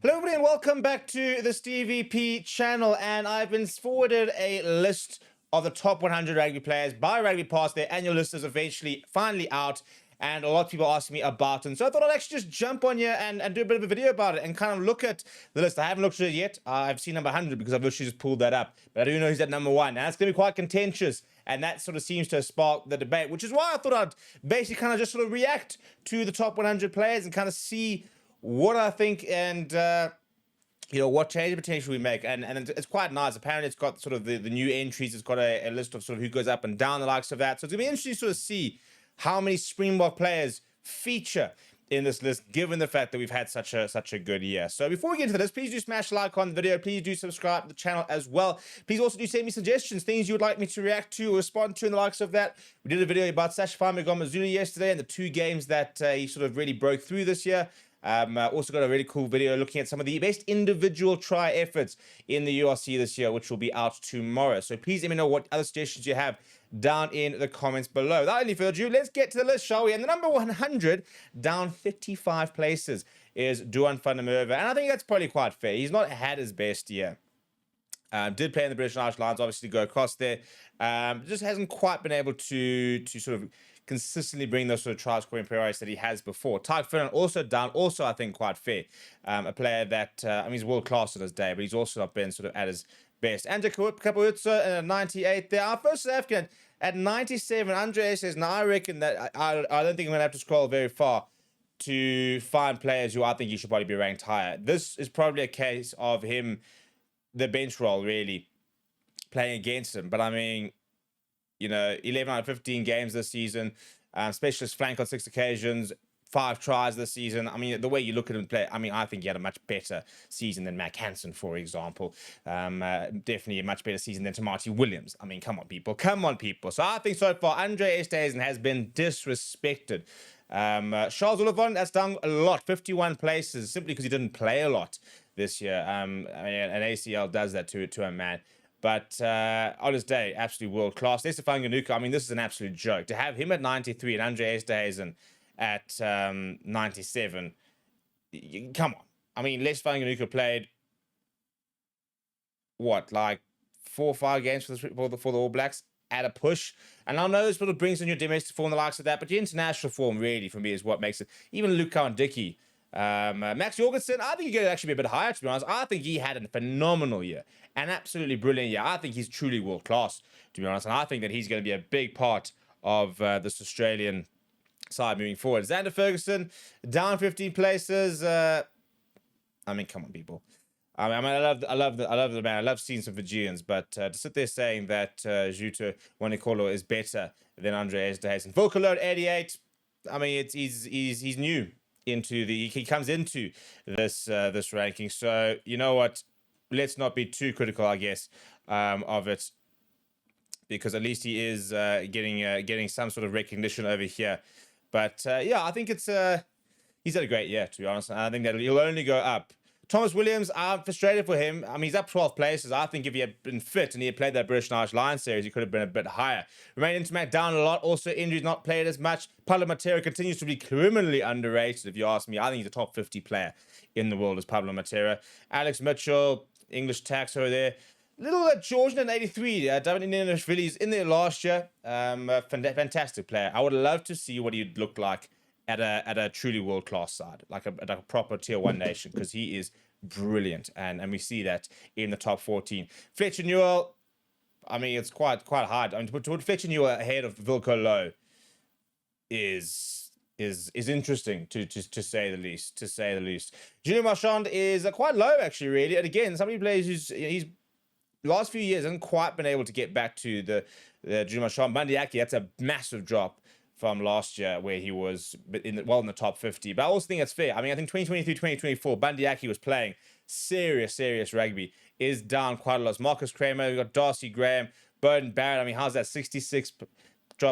Hello everybody and welcome back to the Stevie P channel, and I've been forwarded a list of the top 100 rugby players by RugbyPass. Their annual list is eventually finally out, and a lot of people asked me about it. So I thought I'd actually just jump on here and do a bit of a video about it and kind of look at the list. I haven't looked at it yet. I've seen number 100 because I've literally just pulled that up, but I do know he's at number 1. Now it's going to be quite contentious, and that sort of seems to have sparked the debate, which is why I thought I'd basically kind of just sort of react to the top 100 players and kind of see what I think and what change potential we make. And it's quite nice. Apparently it's got sort of the new entries. It's got a list of sort of who goes up and down, the likes of that. So it's gonna be interesting to sort of see how many Springbok players feature in this list, given the fact that we've had such a good year. So before we get into this, please do smash like on the video. Please do subscribe to the channel as well. Please also do send me suggestions, things you would like me to react to or respond to, and the likes of that. We did a video about Sacha Feinberg-Mngomezulu yesterday and the 2 games that he sort of really broke through this year. Also got a really cool video looking at some of the best individual try efforts in the URC this year, which will be out tomorrow. So please let me know what other suggestions you have down in the comments below. Without any further ado, let's get to the list, shall we? And the number 100, down 55 places, is No.1 and I think that's probably quite fair. He's not had his best year. Did play in the British and Irish Lions, obviously go across there. Just hasn't quite been able to sort of consistently bring those sort of try scoring priorities that he has before. Tyke Ferdinand also down, also I think quite fair. A player that, he's world class on his day, but he's also not been sort of at his best. Andrew Kapowitsa at 98 there. Our first South African at 97. Andre says, now I reckon that I don't think I'm going to have to scroll very far to find players who I think he should probably be ranked higher. This is probably a case of him, the bench role, really playing against him. But I mean, 11 out of 15 games this season, specialist flank on 6 occasions, 5 tries this season. I mean, the way you look at him play, I mean, I think he had a much better season than Mac Hansen, for example. Definitely a much better season than Tamati Williams. I mean, come on, people. Come on, people. So I think so far, Andre Esterhuizen has been disrespected. Charles Olivon, that's done a lot, 51 places, simply because he didn't play a lot this year. I mean, an ACL does that to a man. But on his day, absolutely world class. Sacha Feinberg-Mngomezulu, I mean, this is an absolute joke. To have him at 93 and Andre Esterhuizen at 97, come on. I mean, Sacha Feinberg-Mngomezulu played, like 4 or 5 games for the All Blacks at a push. And I know this sort of brings in your domestic form, the likes of that, but your international form, really, for me, is what makes it. Even Luke Cowan-Dickie. Max Jorgensen, I think he could actually be a bit higher, to be honest. I think he had a phenomenal year, an absolutely brilliant year. I think he's truly world class, to be honest, and I think that he's going to be a big part of this Australian side moving forward. Xander Ferguson down 15 places. I mean, come on, people. I love the man. I love seeing some Fijians, but to sit there saying that Juto Wanikolo is better than Andre Esterhuizen. Volker 88. I mean, he's new. He comes into this ranking, so you know what, let's not be too critical, I guess, of it, because at least he is getting some sort of recognition over here. But yeah, I think he's had a great year, to be honest, and I think that he'll only go up. Thomas Williams, I'm frustrated for him. I mean, he's up 12 places. I think if he had been fit and he had played that British and Irish Lions series, he could have been a bit higher. Romain Intermac down a lot. Also, injuries, not played as much. Pablo Matera continues to be criminally underrated, if you ask me. I think he's a top 50 player in the world as Pablo Matera. Alex Mitchell, English tax over there. Little Georgian at 83. David Ninishvili in there last year. Fantastic player. I would love to see what he'd look like at a truly world-class side, like a proper tier 1 nation, because he is brilliant, and we see that in the top 14. Fletcher Newell, I mean, it's quite hard. I mean, to put Fletcher Newell ahead of Wilco Louw is interesting to say the least. Julien Marchand is quite low, actually, really. And again, somebody plays he's last few years hasn't quite been able to get back to the Julien Marchand. Bandiaki, that's a massive drop from last year, where he was in the top 50. But I also think that's fair. I mean, I think 2023, 2024, Bandiaki was playing serious rugby, is down quite a lot. Marcus Kramer, we've got Darcy Graham, Burden Barrett. I mean, how's that? 66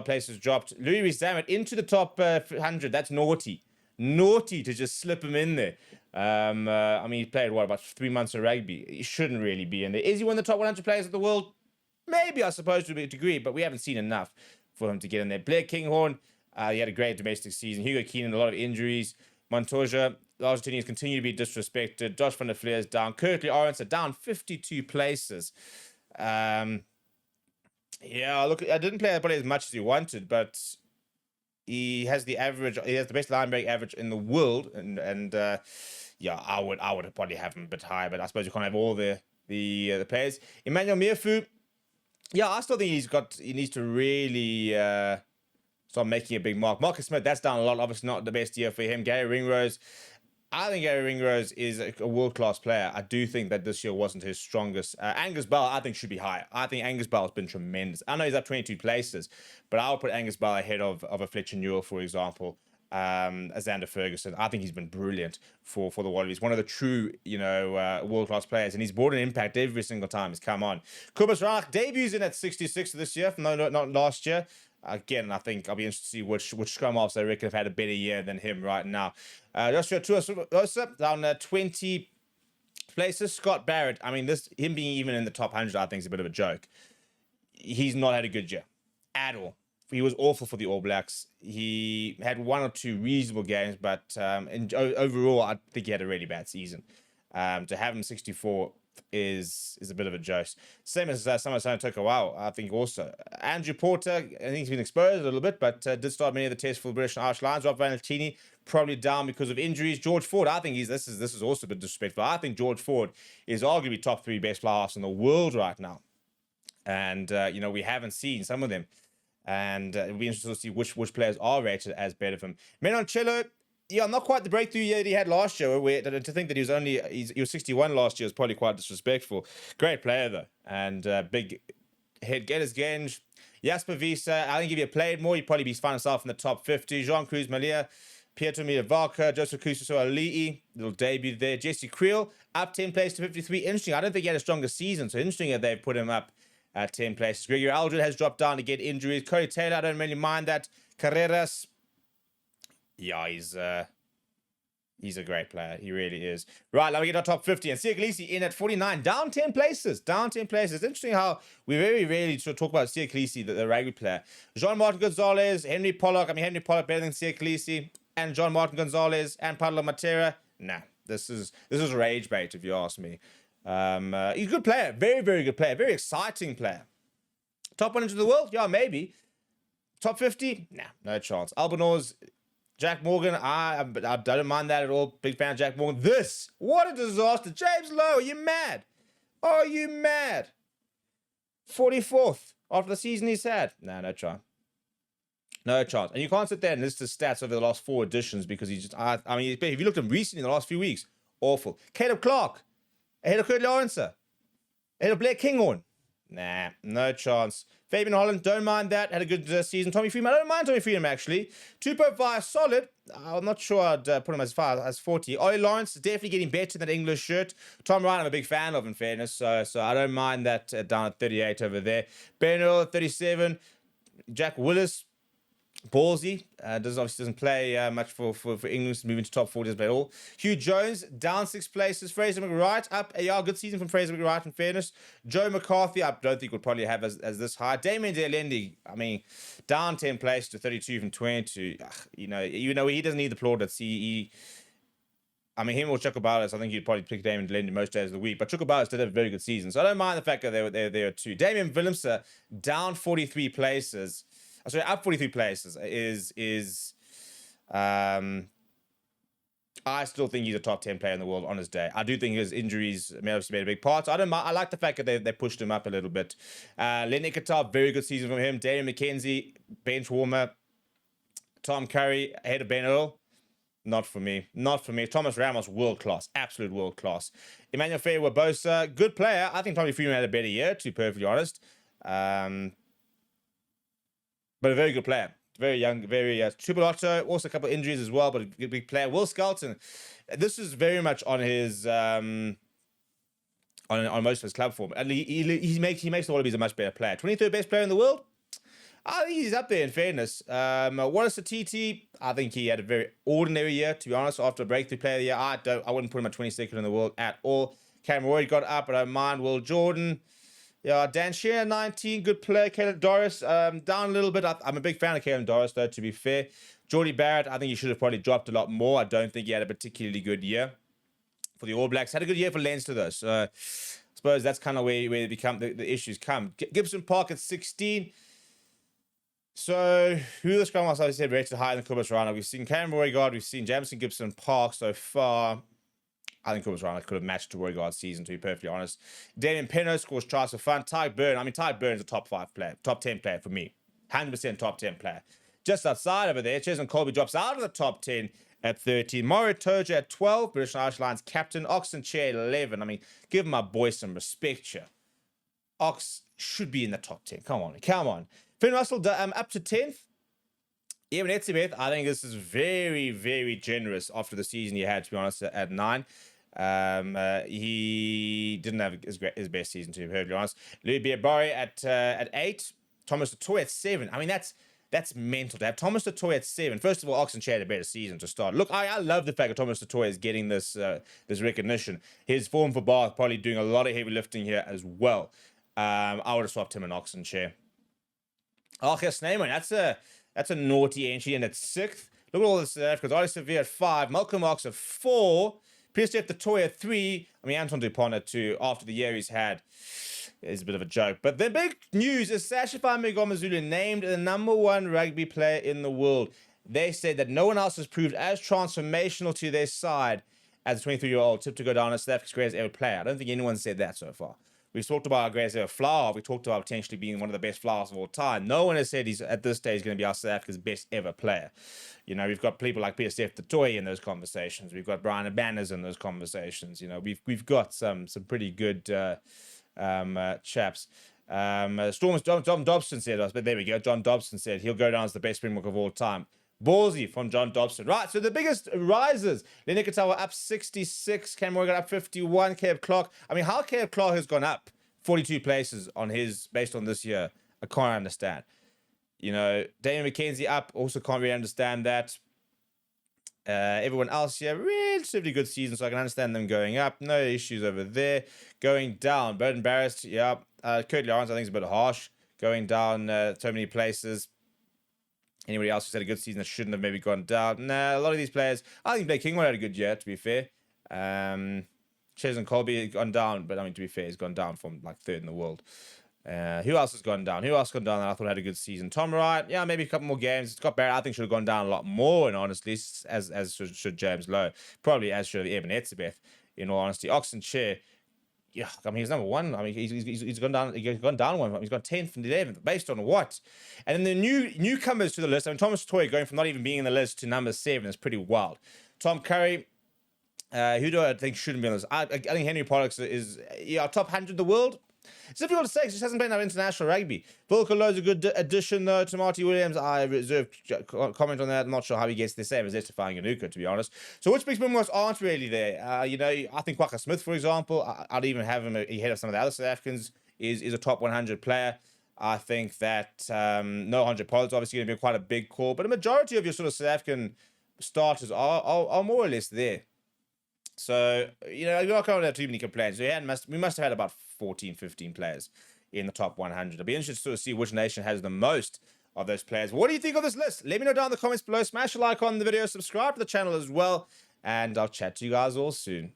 places dropped. Louis Rees-Zammit into the top 100. That's naughty. Naughty to just slip him in there. I mean, he played, about 3 months of rugby. He shouldn't really be in there. Is he one of the top 100 players of the world? Maybe, I suppose, to a degree, but we haven't seen enough for him to get in there. Blair Kinghorn, he had a great domestic season. Hugo Keenan, a lot of injuries. Montoya, the Argentinians continue to be disrespected. Josh van der Vlier is down. Kirkley Orange are down 52 places. Yeah, look, I didn't play probably as much as he wanted, but he has the average. He has the best line break average in the world, and yeah, I would probably have him a bit higher, but I suppose you can't have all the players. Emmanuel Mierfu, yeah, I still think he needs to really start making a big mark. Marcus Smith, that's down a lot. Obviously, not the best year for him. Gary Ringrose, I think Gary Ringrose is a world-class player. I do think that this year wasn't his strongest. Angus Bell, I think, should be higher. I think Angus Bell has been tremendous. I know he's up 22 places, but I would put Angus Bell ahead of a Fletcher Newell, for example, Xander Ferguson. I think he's been brilliant for the Wallabies. One of the true, world-class players, and he's brought an impact every single time he's come on. Kubas Reinach debuts in at 66 this year, not last year. Again, I think I'll be interested to see which scrum halves I reckon have had a better year than him right now. Joshua Tuasosa down 20 places. Scott Barrett, I mean, him being even in the top 100, I think is a bit of a joke. He's not had a good year at all. He was awful for the All Blacks. He had one or two reasonable games, but overall, I think he had a really bad season. To have him 64 is a bit of a joke. Same as Samasana Tokawau, I think also. Andrew Porter, I think he's been exposed a little bit, but did start many of the tests for the British and Irish Lions. Rob Valentini, probably down because of injuries. George Ford, I think this is also a bit disrespectful. I think George Ford is arguably top 3 best fly halves in the world right now. And, we haven't seen some of them. And it'll be interesting to see which players are rated as better than him. Menoncello, yeah, not quite the breakthrough year that he had last year. To think that he was 61 last year is probably quite disrespectful. Great player though, and big head getters Genge. Jasper Wiese, I think if he had played more, he'd probably be finding himself in the top 50. Jean-Cruz Malia, Pietro Miavarca, Joseph Kususo Ali'i, little debut there. Jesse Creel, up 10 places to 53. Interesting. I don't think he had a stronger season, so interesting that they've put him up at 10 places. Gregory Aldred has dropped down to get injuries. Cody Taylor, I don't really mind that. Carreras, yeah, he's a great player. He really is. Right, now we get our top 50. And Sia Khaleesi in at 49, down 10 places. It's interesting how we very rarely sort of talk about Sia Khaleesi, the rugby player. Jean-Martin Gonzalez, Henry Pollock. Henry Pollock better than Sia Khaleesi. And Jean-Martin Gonzalez and Pablo Matera. Nah, this is rage bait, if you ask me. He's a good player. Very, very good player. Very exciting player. Top 100 of the world? Yeah, maybe. Top 50? Nah, no chance. Albanose, Jack Morgan, I don't mind that at all. Big fan of Jack Morgan. What a disaster. James Lowe, are you mad? Are you mad? 44th after the season he's had. Nah, no chance. No chance. And you can't sit there and list the stats over the last 4 editions because he's just, if you looked at him recently in the last few weeks, awful. Caleb Clark, ahead of Kurt Lawrence, ahead of Blair Kinghorn. Nah, no chance. Fabian Holland, don't mind that. Had a good season. Tommy Freeman, I don't mind Tommy Freeman, actually. Tupou Via, solid. I'm not sure I'd put him as far as 40. Ollie Lawrence is definitely getting better in that English shirt. Tom Ryan, I'm a big fan of, in fairness. So I don't mind that down at 38 over there. Ben Earl at 37. Jack Willis, ballsy. Doesn't play much for England, moving to top 40 at all. Hugh Jones down 6 places. Fraser McWright up. Yeah, good season from Fraser McWright, in fairness. Joe McCarthy, I don't think would probably have as this high. Damien Delendi, down 10 places to 32 from 22. He doesn't need the plaudits. Him or Chukwubalis, I think you'd probably pick Damien Delendi most days of the week. But Chukwubalis did have a very good season, so I don't mind the fact that they're there too. Damien Willemse down 43 places. Up 43 places is I still think he's a top 10 player in the world on his day. I do think his injuries may have made a big part. So I don't mind. I like the fact that they pushed him up a little bit. Len Ikatar, very good season from him. Damian McKenzie, bench warmer. Tom Curry, ahead of Ben Earl. Not for me. Thomas Ramos, world class. Absolute world class. Emmanuel Faye-Wabosa, good player. I think Tommy Freeman had a better year, to be perfectly honest. But a very good player. Very young, very Triple Otto. Also a couple of injuries as well, but a big player. Will Skelton. This is very much on his on most of his club form. And he makes the Wallabies a much better player. 23rd best player in the world. I think he's up there, in fairness. Wallace Atiti, I think he had a very ordinary year, to be honest. After a breakthrough player of the year, I wouldn't put him at 22nd in the world at all. Cameron Roy got up, but I don't mind. Will Jordan. Yeah, Dan Shearer, 19, good player. Caleb Doris, down a little bit. I'm a big fan of Caleb Doris, though, to be fair. Geordie Barrett, I think he should have probably dropped a lot more. I don't think he had a particularly good year for the All Blacks. Had a good year for Leinster, though. So I suppose that's kind of where they become the issues come. Gibson Park at 16. So who the scrum was, I said, rated higher than Cobus Rana. We've seen Cameron Roygaard, we've seen Jamison Gibson Park so far. I think Cobus Rana could have matched to Roygaard's season, to be perfectly honest. Damien Penno scores tries for fun. Ty Byrne, Ty Byrne's a top 5 player, top 10 player for me. 100% top 10 player. Just outside over there, Chesney Colby drops out of the top 10 at 13. Mario Toja at 12. British Irish Lions captain. Oxen Chair at 11. Give my boy some respect here. Ox should be in the top 10. Come on. Finn Russell up to 10th. Even Etzebeth, I think this is very, very generous after the season he had, to be honest, at 9. He didn't have his best season, to be perfectly honest. Louis Biabari at 8. Thomas Toy at 7. That's mental to have Thomas Toy at 7. First of all, Oxenchair had a better season to start. Look, I love the fact that Thomas Toy is getting this recognition. His form for Bath probably doing a lot of heavy lifting here as well. I would have swapped him an Oxenchair. Archer Sneyman, that's a naughty entry, and it's 6th. Look at all this because Ollie Severe at 5, Malcolm Ox at 4, Peter Steph the Toy at 3. Anton Dupont at 2 after the year he's had. It's a bit of a joke. But the big news is Sacha Feinberg-Mngomezulu named the #1 rugby player in the world. They said that no one else has proved as transformational to their side as a 23-year-old tipped to go down as South Africa's greatest ever player. I don't think anyone said that so far. We've talked about our greatest ever flower. We talked about potentially being one of the best flowers of all time. No one has said he's at this stage going to be our South Africa's best ever player. We've got people like Peter Steph the Toy in those conversations. We've got Brian Banners in those conversations. We've got some pretty good chaps. John Dobson said us, but there we go. John Dobson said he'll go down as the best Springbok of all time. Ballsy from John Dobson. Right, so the biggest rises. Lenny Katawa up 66. Cam Morgan up 51. Caleb Clark. How Caleb Clark has gone up 42 places on his, based on this year, I can't understand. Damian McKenzie up, also can't really understand that. Everyone else here, relatively good season, so I can understand them going up. No issues over there. Going down, Burton Barris, yeah. Kurt Lawrence, I think, is a bit harsh. Going down so many places. Anybody else who's had a good season that shouldn't have maybe gone down? Nah, a lot of these players. I think Blake Kingwood had a good year, to be fair. Chesney Colby has gone down, but to be fair, he's gone down from like 3rd in the world. Who else has gone down? Who else gone down that I thought had a good season? Tom Wright, yeah, maybe a couple more games. Scott Barrett, I think, should have gone down a lot more, and honestly, as should James Lowe. Probably as should Eben Etzebeth, in all honesty. Oxen Chair, yeah, he's #1. He's gone down. He's gone down one. He's gone 10th and 11th. Based on what? And then the newcomers to the list. Thomas Toy going from not even being in the list to number 7 is pretty wild. Tom Curry, who do I think shouldn't be on this? I think Henry Pollux is top 100 in the world. It's difficult to say because he hasn't been on international rugby. Volker Lowe's a good addition, though, to Marty Williams. I reserve comment on that. I'm not sure how he gets the same as Estefan Ganuka, to be honest. So which big Springboks aren't really there? I think Quacka Smith, for example, I'd even have him ahead of some of the other South Africans, is a top 100 player. I think that No 100 Pollard is obviously going to be quite a big call, but a majority of your sort of South African starters are more or less there. So, you're not going to have too many complaints. We must have had about 14, 15 players in the top 100. I'll be interested to sort of see which nation has the most of those players. What do you think of this list? Let me know down in the comments below. Smash a like on the video. Subscribe to the channel as well. And I'll chat to you guys all soon.